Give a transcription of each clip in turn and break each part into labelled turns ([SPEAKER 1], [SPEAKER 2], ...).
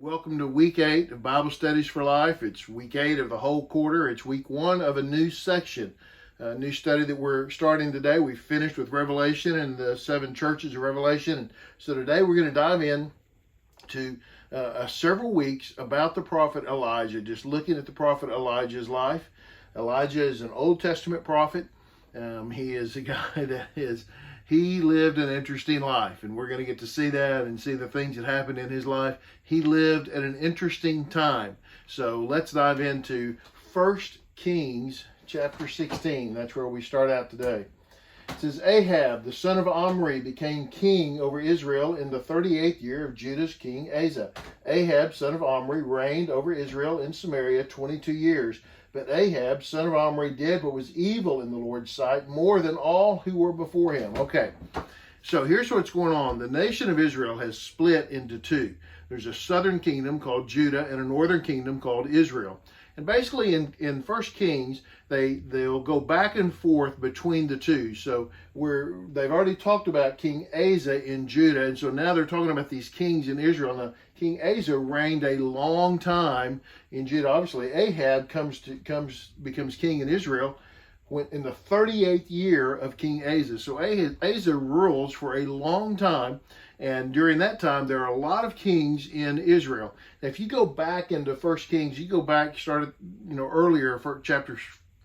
[SPEAKER 1] Welcome to week 8 of Bible Studies for Life. It's week 8 of the whole quarter. It's week 1 of a new section, a new study that we're starting today. We finished with Revelation and the 7 churches of Revelation. And so today we're going to dive in to several weeks about the prophet Elijah, just looking at the prophet Elijah's life. Elijah is an Old Testament prophet. He is a guy he lived an interesting life, and we're going to get to see that and see the things that happened in his life. He lived at an interesting time. So let's dive into 1 Kings chapter 16. That's where we start out today. It says, Ahab, the son of Omri, became king over Israel in the 38th year of Judah's king Asa. Ahab, son of Omri, reigned over Israel in Samaria 22 years. But Ahab, son of Omri, did what was evil in the Lord's sight more than all who were before him. Okay, so here's what's going on. The nation of Israel has split into two. There's a southern kingdom called Judah and a northern kingdom called Israel. And basically in 1 Kings, they'll go back and forth between the two. So they've already talked about King Asa in Judah, and so now they're talking about these kings in Israel. Now, King Asa reigned a long time in Judah. Obviously, Ahab becomes king in Israel in the 38th year of King Asa. So Asa rules for a long time, and during that time, there are a lot of kings in Israel. Now, if you go back into 1 Kings, you go back, started earlier, for chapter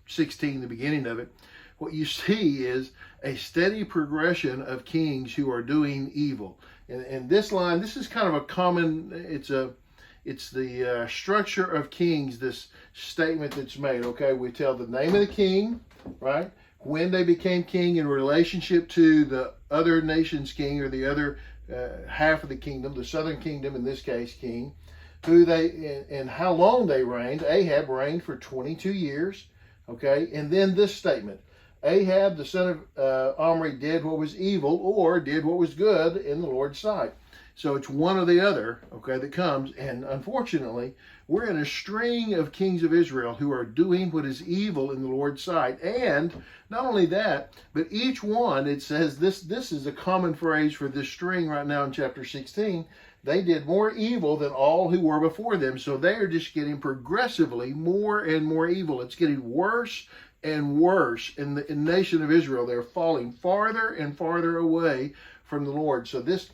[SPEAKER 1] 16, the beginning of it, what you see is a steady progression of kings who are doing evil. And this line, this is kind of a common, it's the structure of Kings, this statement that's made, okay? We tell the name of the king, right? When they became king in relationship to the other nation's king, or the other half of the kingdom, the southern kingdom in this case, king, and how long they reigned. Ahab reigned for 22 years, okay? And then this statement, Ahab, the son of Omri, did what was evil or did what was good in the Lord's sight. So it's one or the other, okay, that comes. And unfortunately, we're in a string of kings of Israel who are doing what is evil in the Lord's sight. And not only that, but each one, it says, this is a common phrase for this string right now in chapter 16. They did more evil than all who were before them. So they are just getting progressively more and more evil. It's getting worse and worse in the nation of Israel. They're falling farther and farther away from the Lord. So this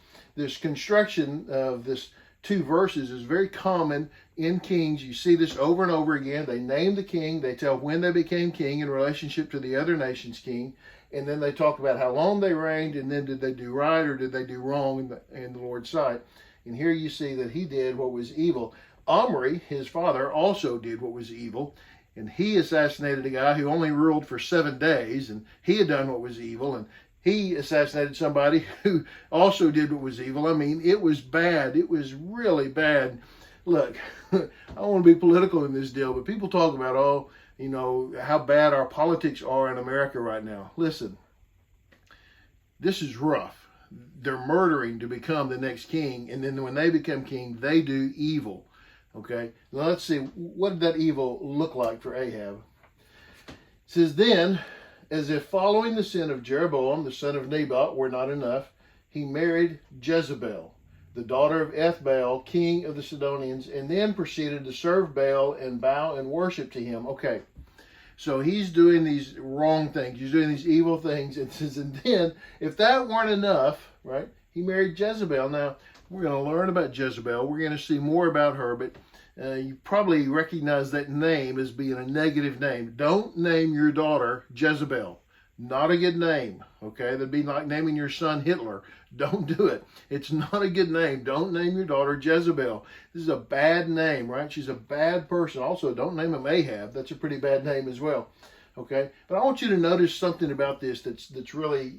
[SPEAKER 1] construction of this 2 verses is very common in Kings. You see this over and over again. They name the king. They tell when they became king in relationship to the other nation's king. And then they talk about how long they reigned, and then did they do right or did they do wrong in the Lord's sight. And here you see that he did what was evil. Omri, his father, also did what was evil. And he assassinated a guy who only ruled for 7 days, and he had done what was evil. And he assassinated somebody who also did what was evil. I mean, it was bad. It was really bad. Look, I don't want to be political in this deal, but people talk about, how bad our politics are in America right now. Listen, this is rough. They're murdering to become the next king, and then when they become king, they do evil. Okay, now let's see, what did that evil look like for Ahab? It says, then, as if following the sin of Jeroboam, the son of Nebat, were not enough, he married Jezebel, the daughter of Ethbaal, king of the Sidonians, and then proceeded to serve Baal and bow and worship to him. Okay, so he's doing these wrong things. He's doing these evil things. It says, and then, if that weren't enough, right, he married Jezebel. Now, we're going to learn about Jezebel. We're going to see more about her, but you probably recognize that name as being a negative name. Don't name your daughter Jezebel. Not a good name, okay? That'd be like naming your son Hitler. Don't do it. It's not a good name. Don't name your daughter Jezebel. This is a bad name, right? She's a bad person. Also, don't name him Ahab. That's a pretty bad name as well, okay? But I want you to notice something about this that's really,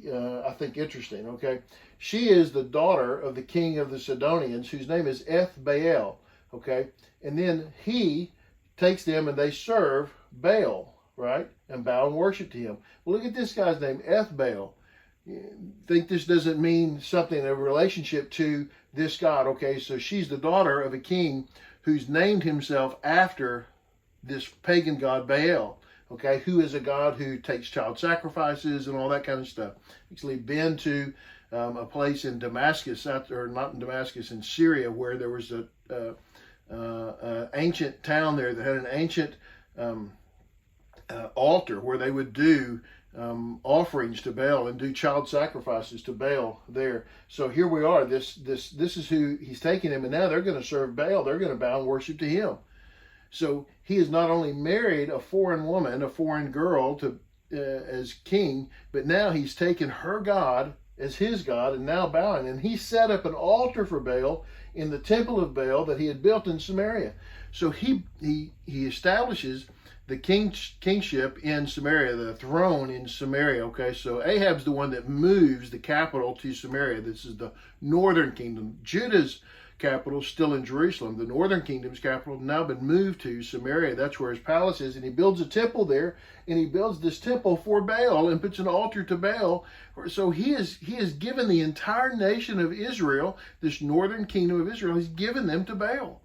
[SPEAKER 1] I think, interesting, okay? She is the daughter of the king of the Sidonians, whose name is Ethbaal, okay? And then he takes them and they serve Baal, right? And bow and worship to him. Well, look at this guy's name, Ethbaal. Think this doesn't mean something in relationship to this God, okay? So she's the daughter of a king who's named himself after this pagan god Baal, okay? Who is a god who takes child sacrifices and all that kind of stuff. Actually been to a place in Damascus, or not in Damascus, in Syria, where there was ancient town there that had an ancient altar where they would do offerings to Baal and do child sacrifices to Baal there. So here we are. This is who he's taking him, and now they're going to serve Baal. They're going to bow and worship to him. So he has not only married a foreign woman, a foreign girl, to as king, but now he's taken her God as his God and now bowing. And he set up an altar for Baal in the temple of Baal that he had built in Samaria. So he establishes the kingship in Samaria, the throne in Samaria. Okay, so Ahab's the one that moves the capital to Samaria. This is the northern kingdom. Judah's capital is still in Jerusalem. The northern kingdom's capital has now been moved to Samaria. That's where his palace is, and he builds a temple there, and he builds this temple for Baal and puts an altar to Baal. So he has given the entire nation of Israel, this northern kingdom of Israel, he's given them to Baal.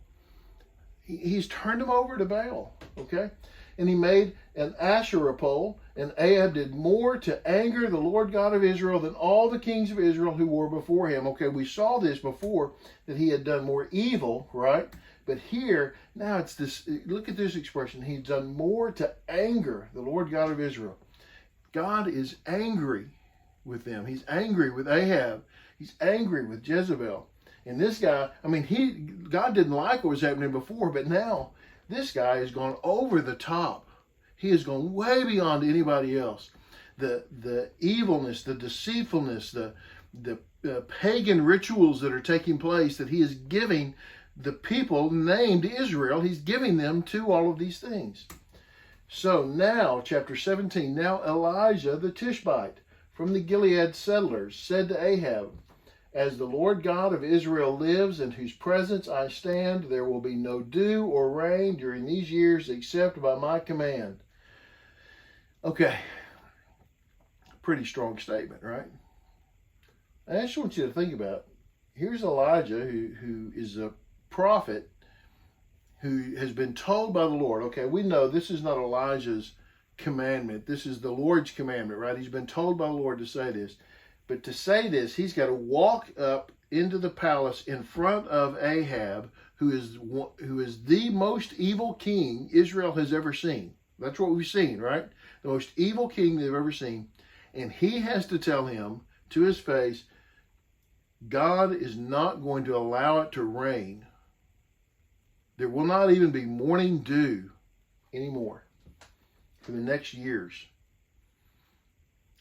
[SPEAKER 1] He's turned them over to Baal, okay? And he made an Asherah pole, and Ahab did more to anger the Lord God of Israel than all the kings of Israel who were before him. Okay, we saw this before, that he had done more evil, right? But here, now it's this, look at this expression, he's done more to anger the Lord God of Israel. God is angry with them. He's angry with Ahab. He's angry with Jezebel. And this guy, I mean, God didn't like what was happening before, but now this guy has gone over the top. He has gone way beyond anybody else. The evilness, the deceitfulness, the pagan rituals that are taking place that he is giving the people named Israel, he's giving them to all of these things. So now, chapter 17, now Elijah the Tishbite from the Gilead settlers said to Ahab, "As the Lord God of Israel lives, in whose presence I stand, there will be no dew or rain during these years except by my command." Okay, pretty strong statement, right? I just want you to think about, here's Elijah who is a prophet who has been told by the Lord. Okay, we know this is not Elijah's commandment. This is the Lord's commandment, right? He's been told by the Lord to say this. But to say this, he's got to walk up into the palace in front of Ahab, who is the most evil king Israel has ever seen. That's what we've seen, right? The most evil king they've ever seen. And he has to tell him to his face, God is not going to allow it to rain. There will not even be morning dew anymore for the next years.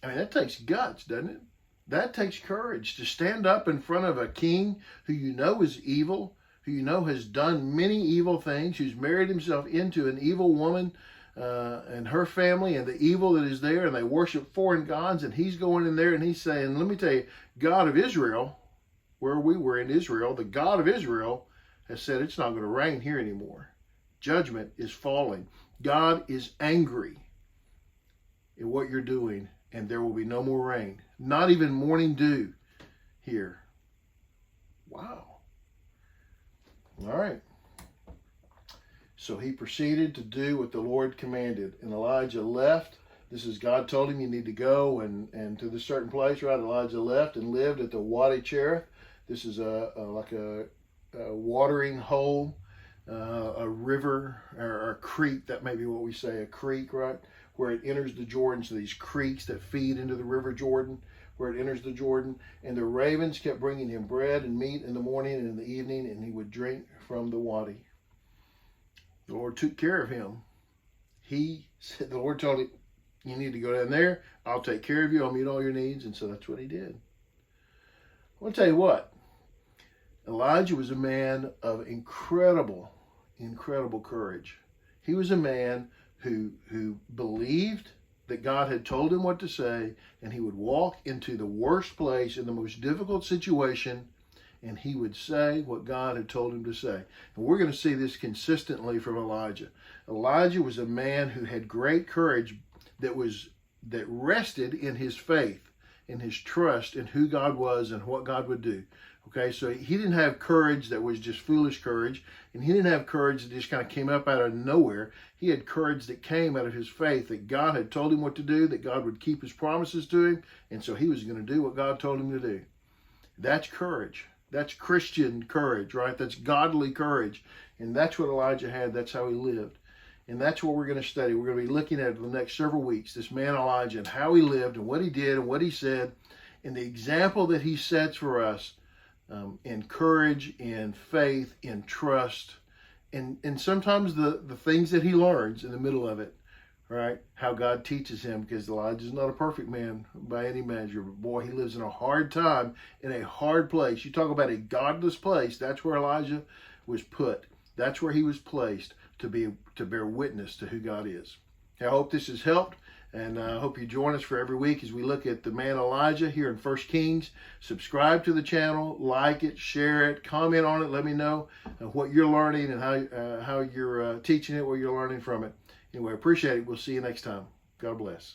[SPEAKER 1] I mean, that takes guts, doesn't it? That takes courage to stand up in front of a king who you know is evil, who you know has done many evil things, who's married himself into an evil woman and her family and the evil that is there, and they worship foreign gods, and he's going in there and he's saying, let me tell you, God of Israel, where we were in Israel, the God of Israel has said it's not going to rain here anymore. Judgment is falling. God is angry at what you're doing, and there will be no more rain. Not even morning dew here. Wow. All right. So he proceeded to do what the Lord commanded. And Elijah left. This is God told him you need to go and to this certain place, right? Elijah left and lived at the Wadi Cherith. This is like a watering hole, a river or a creek. That may be what we say, a creek, right? Where it enters the Jordan. So these creeks that feed into the river Jordan, where it enters the Jordan. And the ravens kept bringing him bread and meat in the morning and in the evening, and he would drink from the wadi. The Lord took care of him. He said, the Lord told him, you need to go down there. I'll take care of you. I'll meet all your needs. And so that's what he did. I want to tell you what. Elijah was a man of incredible, incredible courage. He was a man who believed that God had told him what to say, and he would walk into the worst place in the most difficult situation, and he would say what God had told him to say. And we're going to see this consistently from Elijah. Elijah was a man who had great courage that rested in his faith, in his trust in who God was and what God would do. Okay, so he didn't have courage that was just foolish courage, and he didn't have courage that just kind of came up out of nowhere. He had courage that came out of his faith, that God had told him what to do, that God would keep his promises to him, and so he was going to do what God told him to do. That's courage. That's Christian courage, right? That's godly courage. And that's what Elijah had. That's how he lived. And that's what we're going to study. We're going to be looking at it the next several weeks, this man Elijah and how he lived and what he did and what he said and the example that he sets for us in courage, in faith, in trust, and sometimes the things that he learns in the middle of it, right? How God teaches him, because Elijah's not a perfect man by any measure. But boy, he lives in a hard time, in a hard place. You talk about a godless place, that's where Elijah was put. That's where he was placed to bear witness to who God is. I hope this has helped, and I hope you join us for every week as we look at the man Elijah here in 1 Kings. Subscribe to the channel, like it, share it, comment on it. Let me know what you're learning and how you're teaching it, what you're learning from it. Anyway, I appreciate it. We'll see you next time. God bless.